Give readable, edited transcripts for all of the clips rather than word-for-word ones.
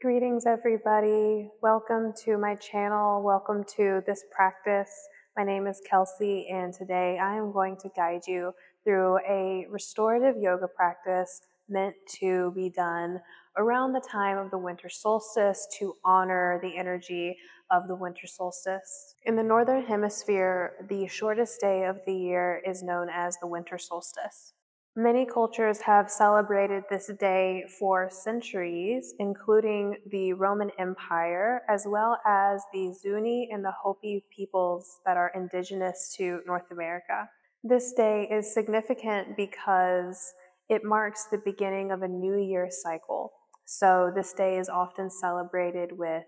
Greetings, everybody. Welcome to my channel. Welcome to this practice. My name is Kelsey, and today I am going to guide you through a restorative yoga practice meant to be done around the time of the winter solstice to honor the energy of the winter solstice. In the Northern Hemisphere, the shortest day of the year is known as the winter solstice. Many cultures have celebrated this day for centuries, including the Roman Empire, as well as the Zuni and the Hopi peoples that are indigenous to North America. This day is significant because it marks the beginning of a new year cycle. So this day is often celebrated with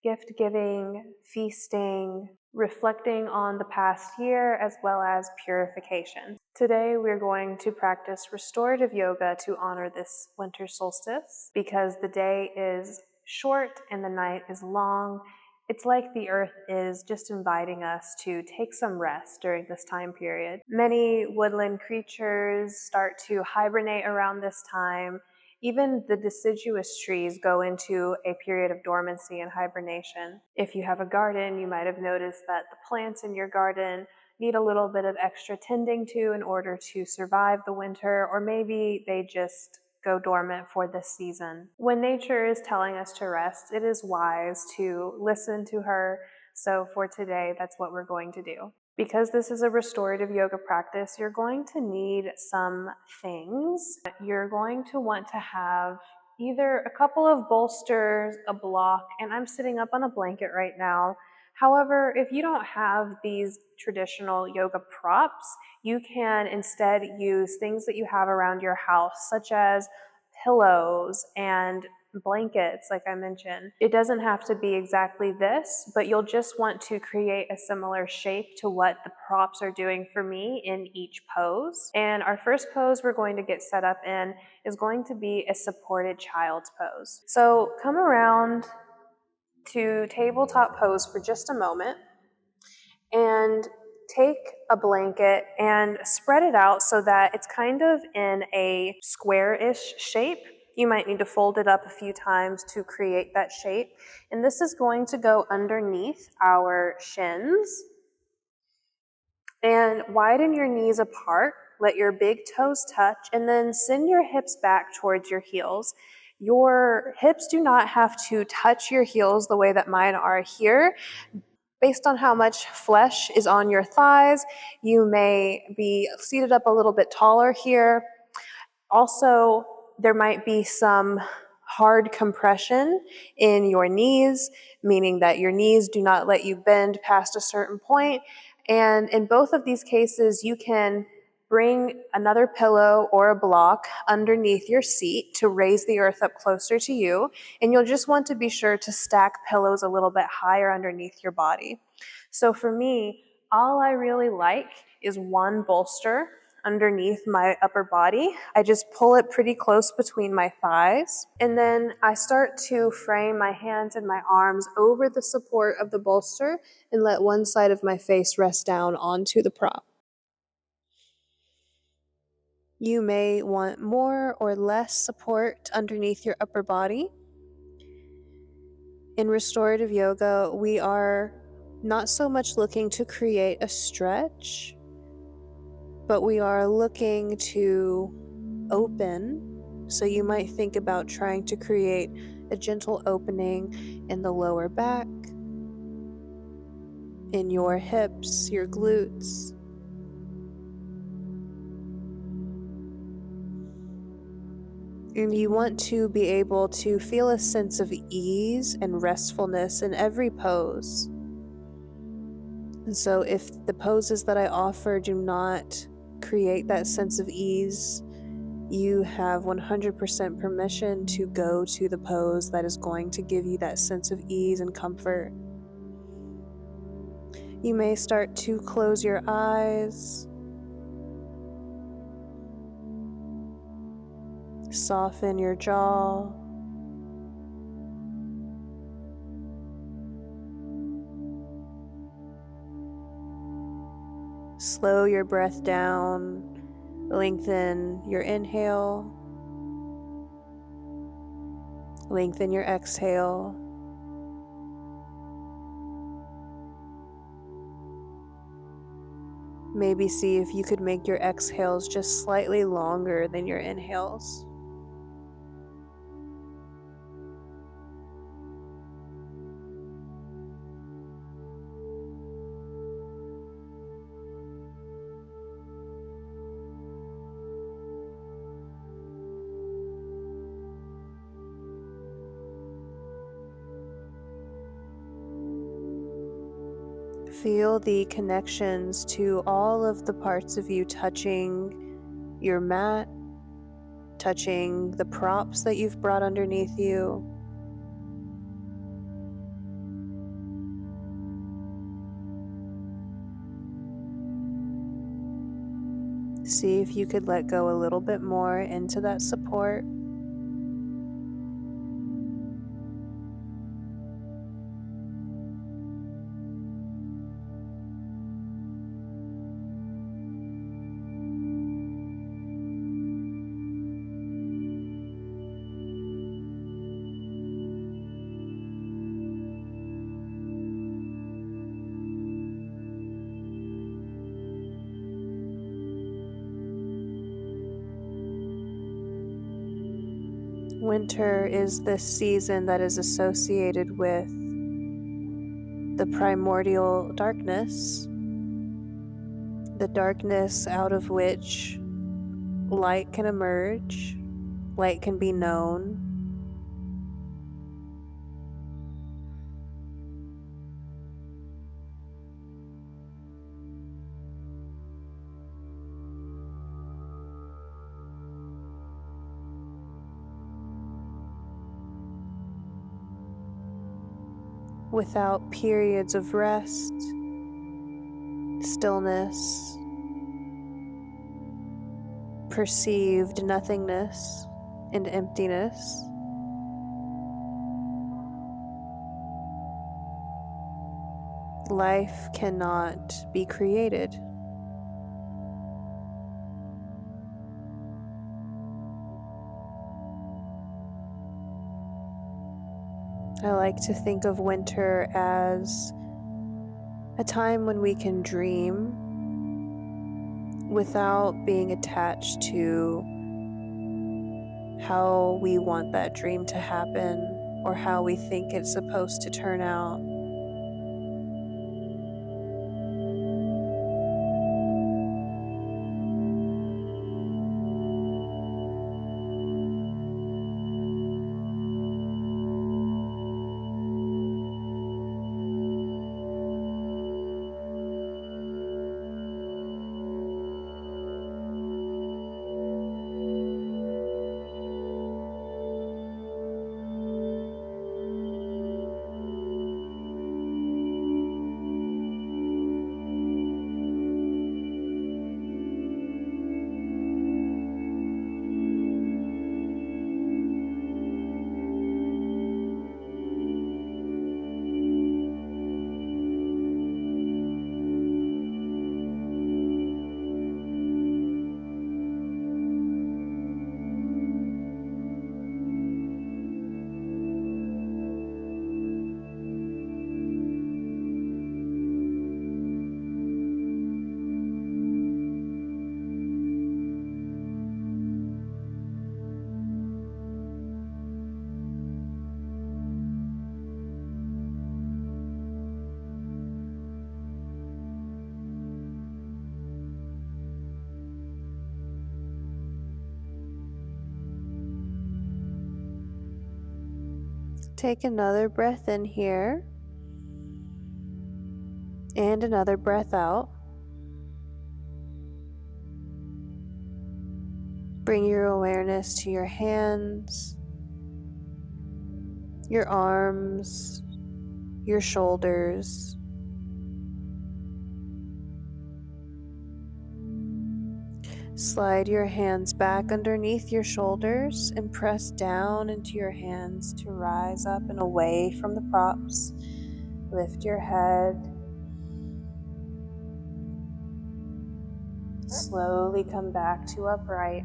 gift giving, feasting, reflecting on the past year, as well as purification. Today we're going to practice restorative yoga to honor this winter solstice because the day is short and the night is long. It's like the earth is just inviting us to take some rest during this time period. Many woodland creatures start to hibernate around this time. Even the deciduous trees go into a period of dormancy and hibernation. If you have a garden, you might have noticed that the plants in your garden need a little bit of extra tending to in order to survive the winter, or maybe they just go dormant for this season. When nature is telling us to rest, it is wise to listen to her. So for today, that's what we're going to do. Because this is a restorative yoga practice, you're going to need some things. You're going to want to have either a couple of bolsters, a block, and I'm sitting up on a blanket right now. However, if you don't have these traditional yoga props, you can instead use things that you have around your house, such as pillows and blankets, like I mentioned. It doesn't have to be exactly this, but you'll just want to create a similar shape to what the props are doing for me in each pose. And our first pose we're going to get set up in is going to be a supported child's pose. So come around to tabletop pose for just a moment and take a blanket and spread it out so that it's kind of in a square-ish shape. You might need to fold it up a few times to create that shape. And this is going to go underneath our shins. And widen your knees apart, let your big toes touch, and then send your hips back towards your heels. Your hips do not have to touch your heels the way that mine are here. Based on how much flesh is on your thighs, you may be seated up a little bit taller here. Also, there might be some hard compression in your knees, meaning that your knees do not let you bend past a certain point. And in both of these cases, you can bring another pillow or a block underneath your seat to raise the earth up closer to you. And you'll just want to be sure to stack pillows a little bit higher underneath your body. So for me, all I really like is one bolster underneath my upper body. I just pull it pretty close between my thighs. And then I start to frame my hands and my arms over the support of the bolster and let one side of my face rest down onto the prop. You may want more or less support underneath your upper body. In restorative yoga, we are not so much looking to create a stretch, but we are looking to open. So you might think about trying to create a gentle opening in the lower back, in your hips, your glutes. And you want to be able to feel a sense of ease and restfulness in every pose. And so if the poses that I offer do not create that sense of ease, you have 100% permission to go to the pose that is going to give you that sense of ease and comfort. You may start to close your eyes, soften your jaw, slow your breath down, lengthen your inhale, Lengthen your exhale. Maybe see if you could make your exhales just slightly longer than your inhales. Feel the connections to all of the parts of you touching your mat, touching the props that you've brought underneath you. See if you could let go a little bit more into that support. Winter is this season that is associated with the primordial darkness, the darkness out of which light can emerge, light can be known. Without periods of rest, stillness, perceived nothingness and emptiness. Life cannot be created. I like to think of winter as a time when we can dream without being attached to how we want that dream to happen or how we think it's supposed to turn out. Take another breath in here and another breath out. Bring your awareness to your hands, your arms, your shoulders. Slide your hands back underneath your shoulders and press down into your hands to rise up and away from the props. Lift your head. Slowly come back to upright.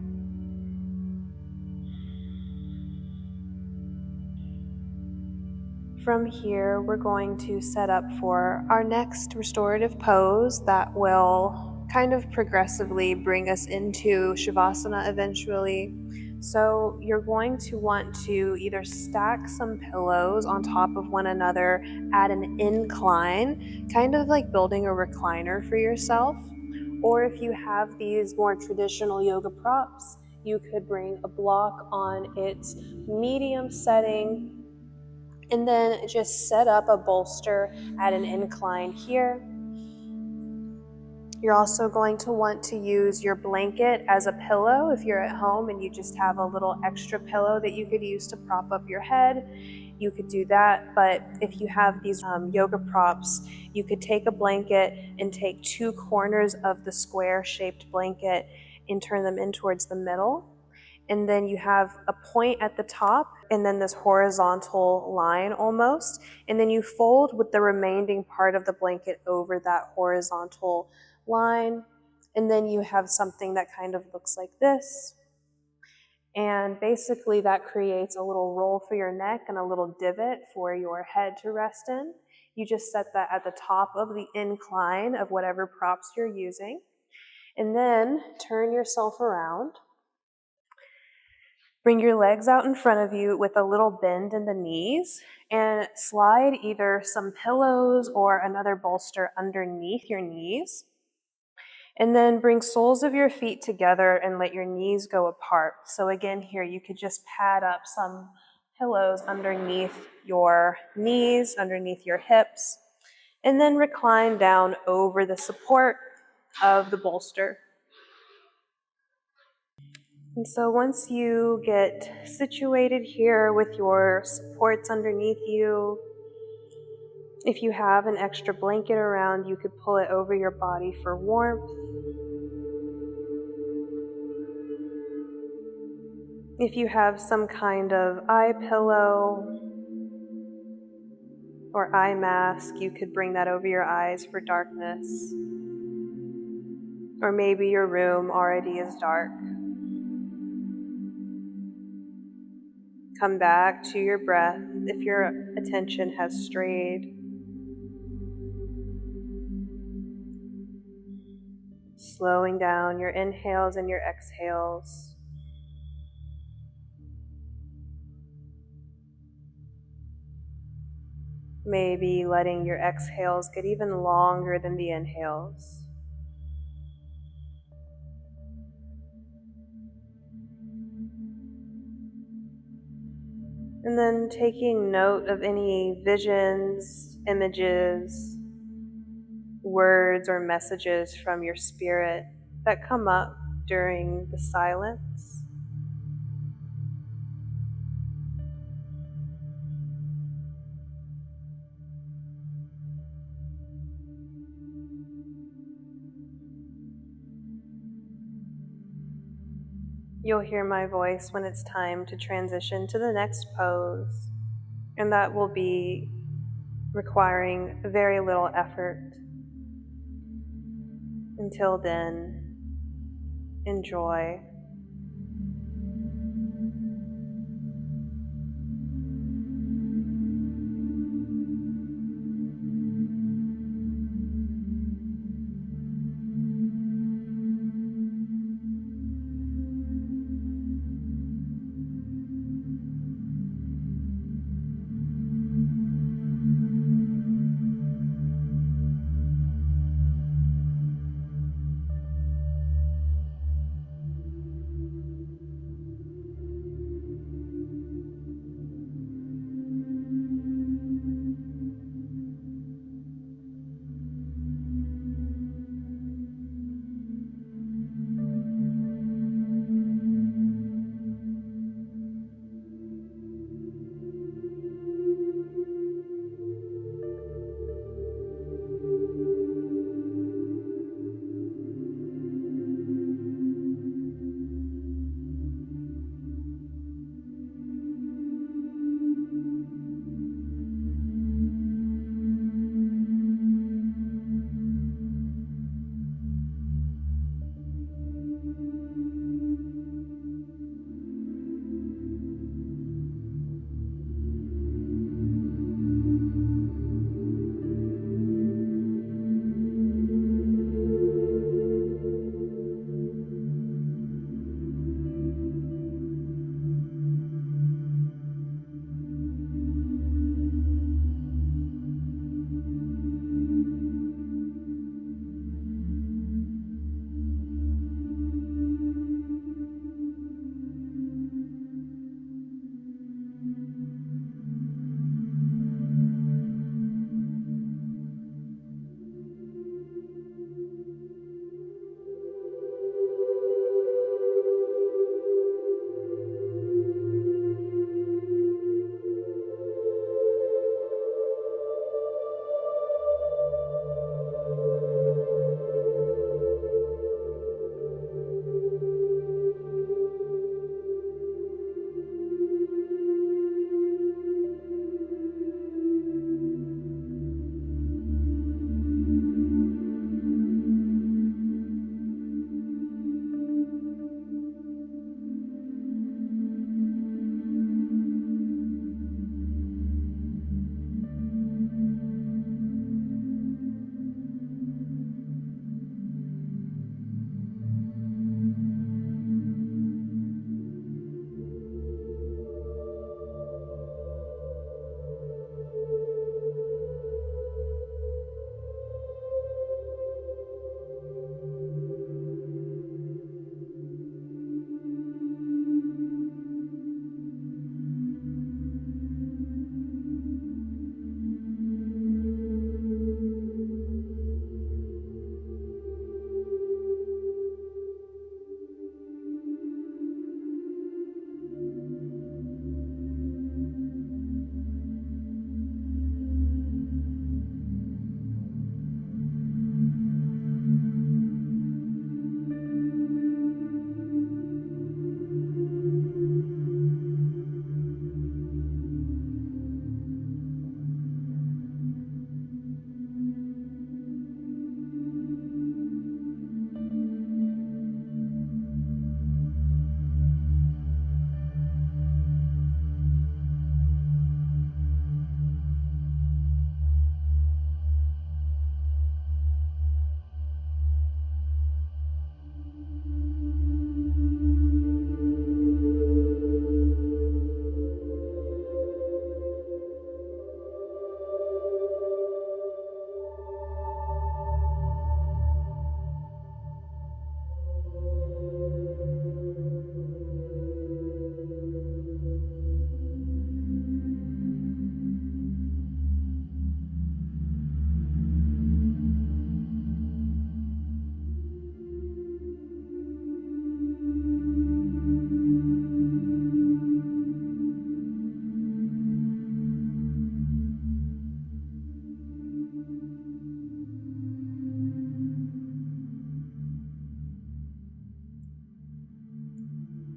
From here, we're going to set up for our next restorative pose that will kind of progressively bring us into Shavasana eventually. So you're going to want to either stack some pillows on top of one another at an incline, kind of like building a recliner for yourself. Or if you have these more traditional yoga props, you could bring a block on its medium setting and then just set up a bolster at an incline here. You're also going to want to use your blanket as a pillow if you're at home and you just have a little extra pillow that you could use to prop up your head. You could do that, but if you have these yoga props, you could take a blanket and take two corners of the square-shaped blanket and turn them in towards the middle. And then you have a point at the top and then this horizontal line almost. And then you fold with the remaining part of the blanket over that horizontal line. And then you have something that kind of looks like this. And basically that creates a little roll for your neck and a little divot for your head to rest in. You just set that at the top of the incline of whatever props you're using. And then turn yourself around. Bring your legs out in front of you with a little bend in the knees and slide either some pillows or another bolster underneath your knees. And then bring soles of your feet together and let your knees go apart. So again, here you could just pad up some pillows underneath your knees, underneath your hips, and then recline down over the support of the bolster. And so once you get situated here with your supports underneath you, if you have an extra blanket around, you could pull it over your body for warmth. If you have some kind of eye pillow or eye mask, you could bring that over your eyes for darkness. Or maybe your room already is dark. Come back to your breath if your attention has strayed. Slowing down your inhales and your exhales. Maybe letting your exhales get even longer than the inhales. And then taking note of any visions, images, words, or messages from your spirit that come up during the silence. You'll hear my voice when it's time to transition to the next pose, and that will be requiring very little effort. Until then, enjoy.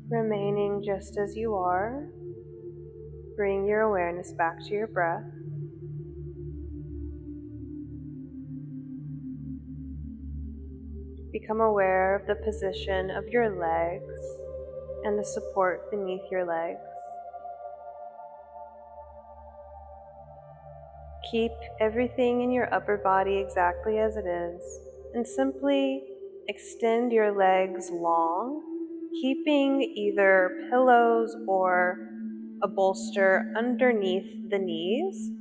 Remaining just as you are, bring your awareness back to your breath. Become aware of the position of your legs and the support beneath your legs. Keep everything in your upper body exactly as it is, and simply extend your legs long, keeping either pillows or a bolster underneath the knees.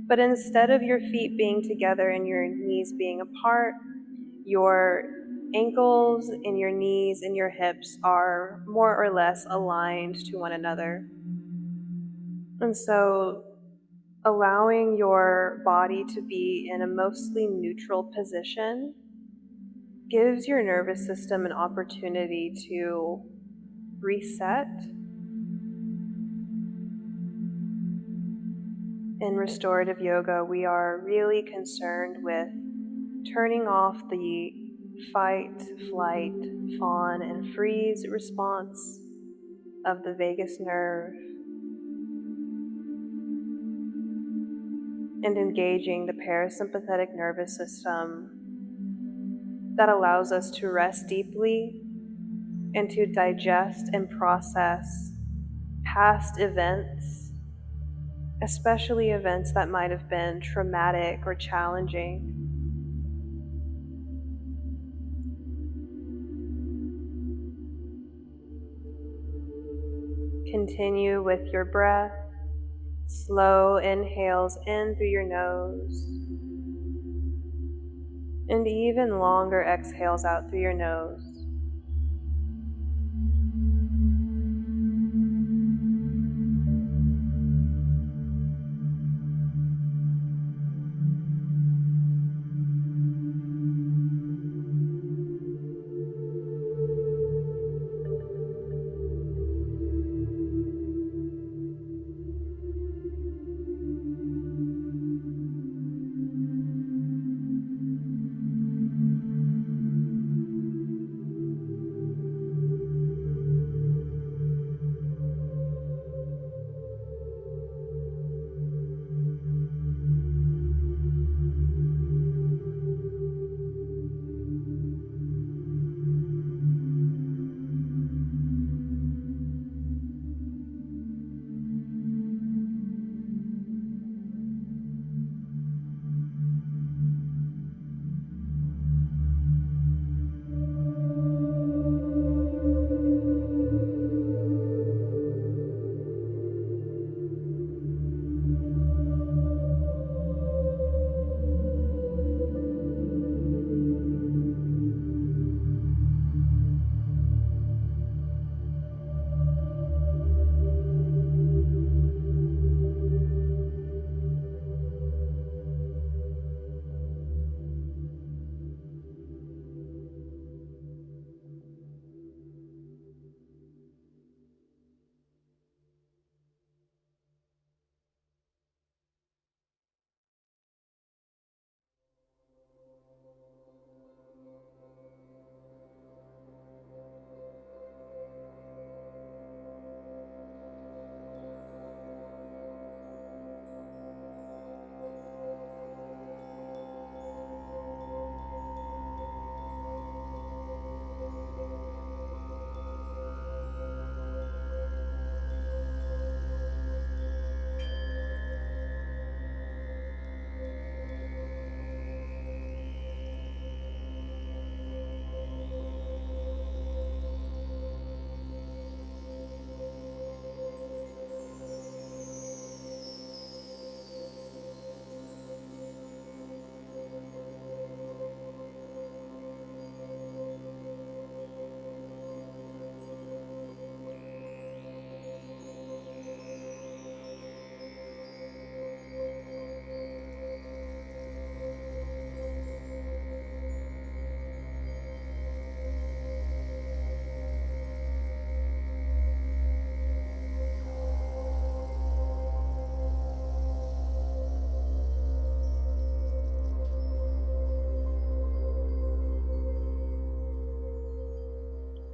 But instead of your feet being together and your knees being apart, your ankles and your knees and your hips are more or less aligned to one another. And so allowing your body to be in a mostly neutral position gives your nervous system an opportunity to reset. In restorative yoga, we are really concerned with turning off the fight, flight, fawn, and freeze response of the vagus nerve and engaging the parasympathetic nervous system that allows us to rest deeply and to digest and process past events, especially events that might have been traumatic or challenging. Continue with your breath. Slow inhales in through your nose, and even longer exhales out through your nose.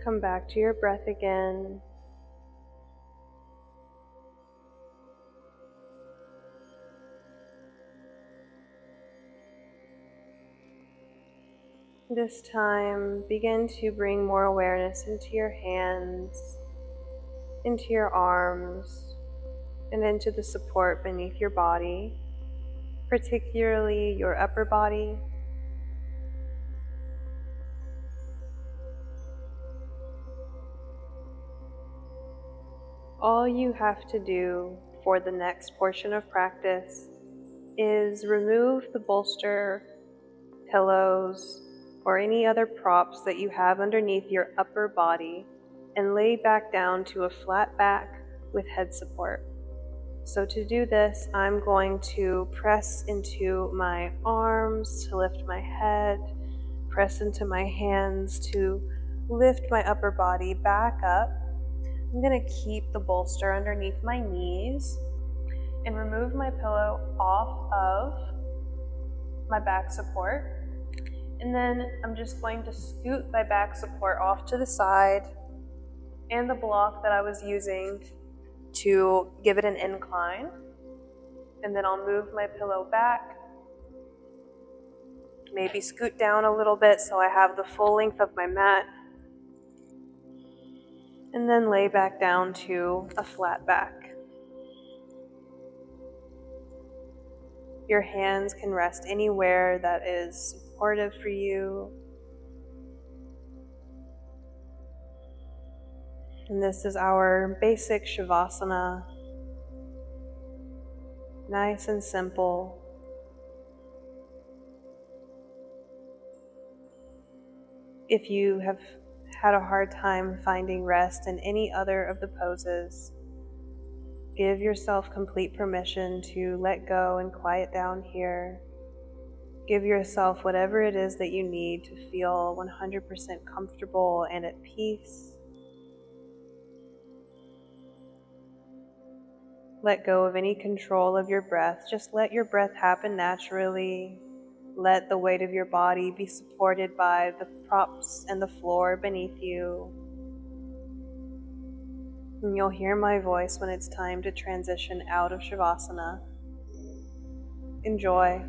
Come back to your breath again, This time, begin to bring more awareness into your hands, into your arms, and into the support beneath your body, particularly your upper body. All you have to do for the next portion of practice is remove the bolster, pillows, or any other props that you have underneath your upper body and lay back down to a flat back with head support. So to do this, I'm going to press into my arms to lift my head, press into my hands to lift my upper body back up. I'm going to keep the bolster underneath my knees and remove my pillow off of my back support. And then I'm just going to scoot my back support off to the side and the block that I was using to give it an incline. And then I'll move my pillow back, maybe scoot down a little bit so I have the full length of my mat, and then lay back down to a flat back. Your hands can rest anywhere that is supportive for you. And this is our basic Shavasana. Nice and simple. If you have had a hard time finding rest in any other of the poses, give yourself complete permission to let go and quiet down here. Give yourself whatever it is that you need to feel 100% comfortable and at peace. Let go of any control of your breath. Just let your breath happen naturally. Let the weight of your body be supported by the props and the floor beneath you. And you'll hear my voice when it's time to transition out of Shavasana. Enjoy.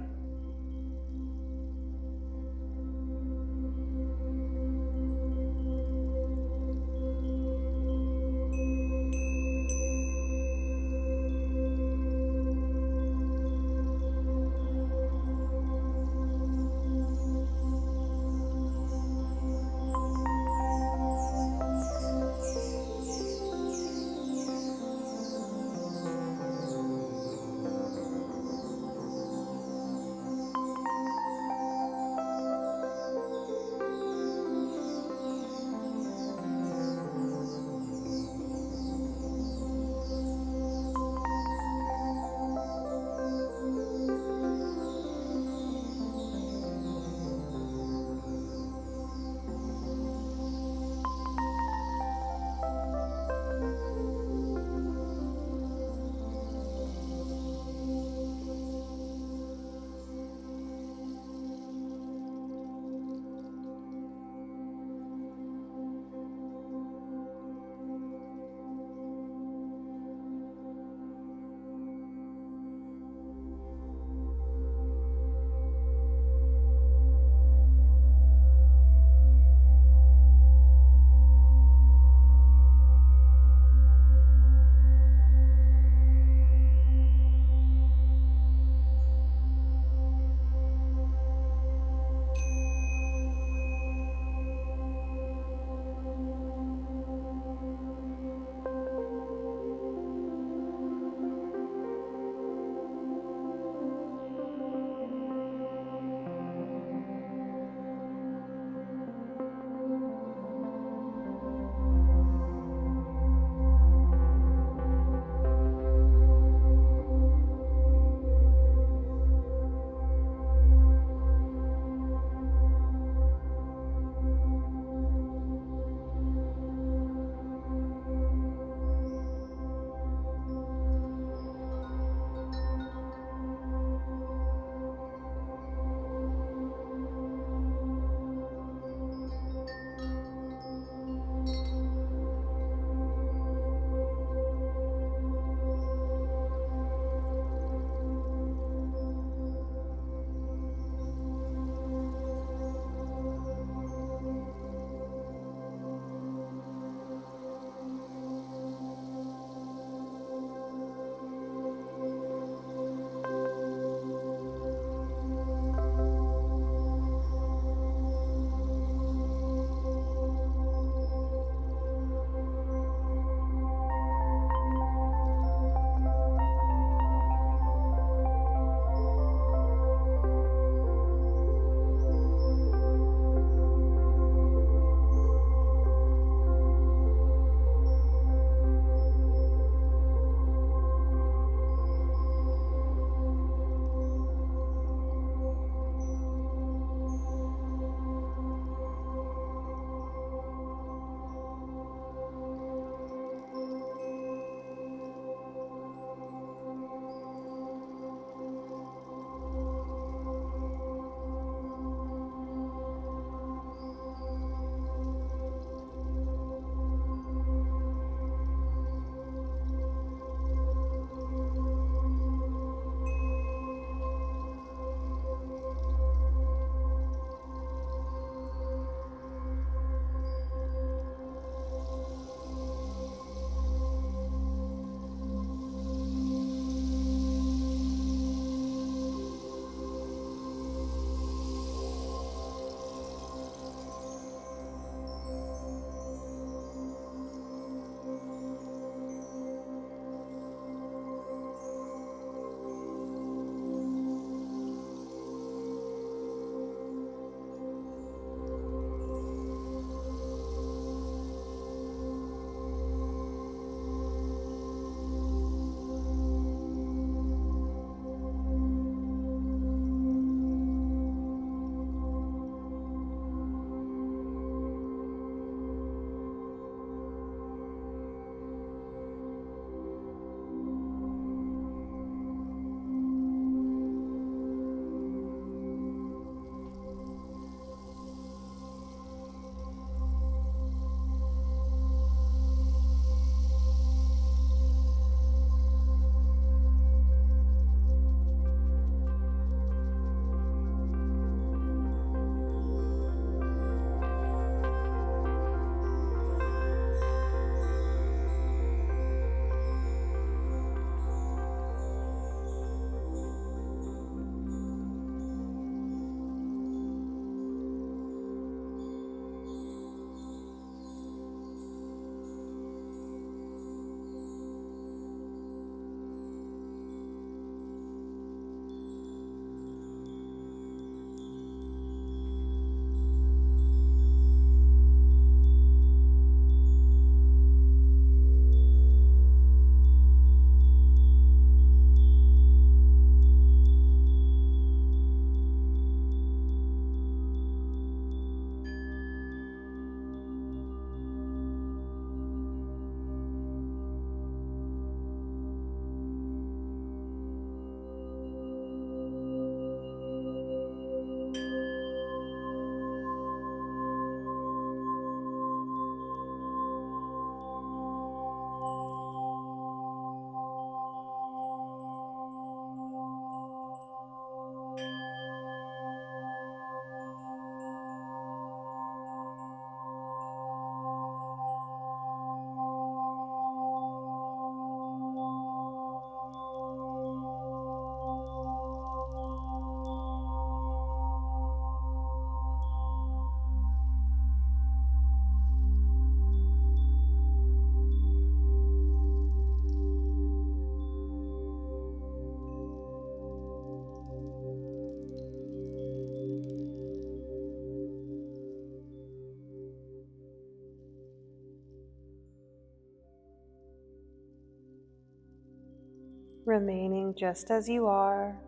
remaining just as you are.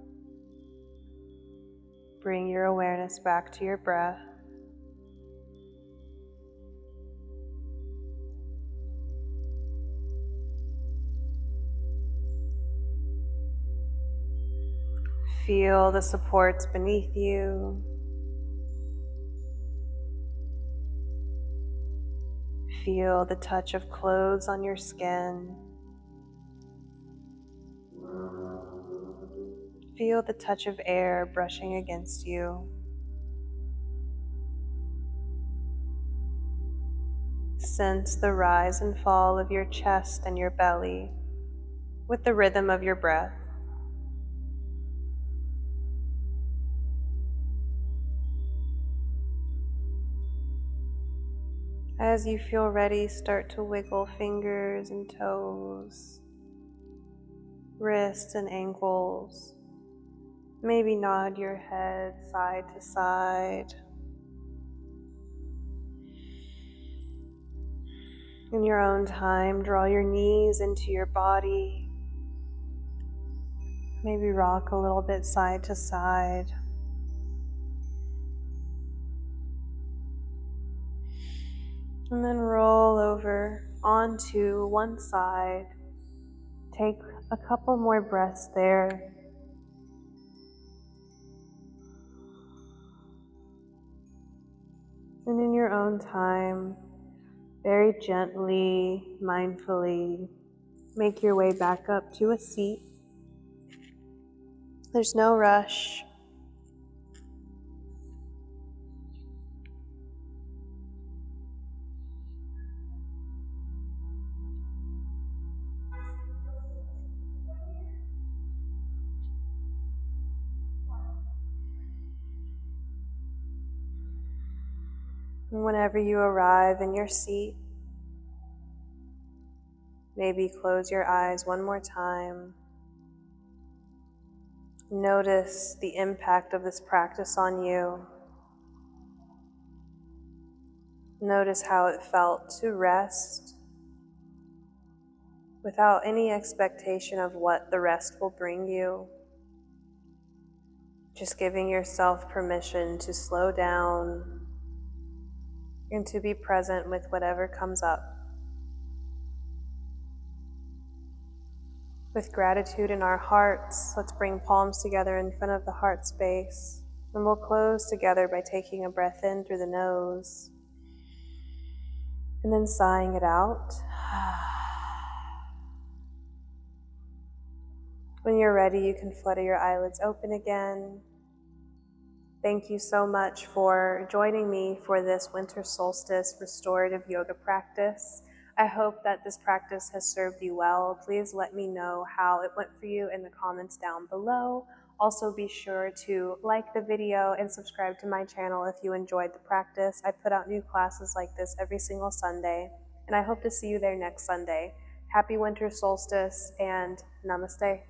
Bring your awareness back to your breath. Feel the supports beneath you. Feel the touch of clothes on your skin. Feel the touch of air brushing against you. Sense the rise and fall of your chest and your belly with the rhythm of your breath. As you feel ready, start to wiggle fingers and toes, wrists and ankles. Maybe nod your head side to side. In your own time, draw your knees into your body. Maybe rock a little bit side to side. And then roll over onto one side. Take a couple more breaths there. And in your own time, very gently, mindfully, make your way back up to a seat. There's no rush. And whenever you arrive in your seat, maybe close your eyes one more time. Notice the impact of this practice on you. Notice how it felt to rest without any expectation of what the rest will bring you. Just giving yourself permission to slow down and to be present with whatever comes up. With gratitude in our hearts, let's bring palms together in front of the heart space. And we'll close together by taking a breath in through the nose and then sighing it out. When you're ready, you can flutter your eyelids open again. Thank you so much for joining me for this Winter Solstice restorative yoga practice. I hope that this practice has served you well. Please let me know how it went for you in the comments down below. Also be sure to like the video and subscribe to my channel if you enjoyed the practice. I put out new classes like this every single Sunday, and I hope to see you there next Sunday. Happy Winter Solstice and namaste.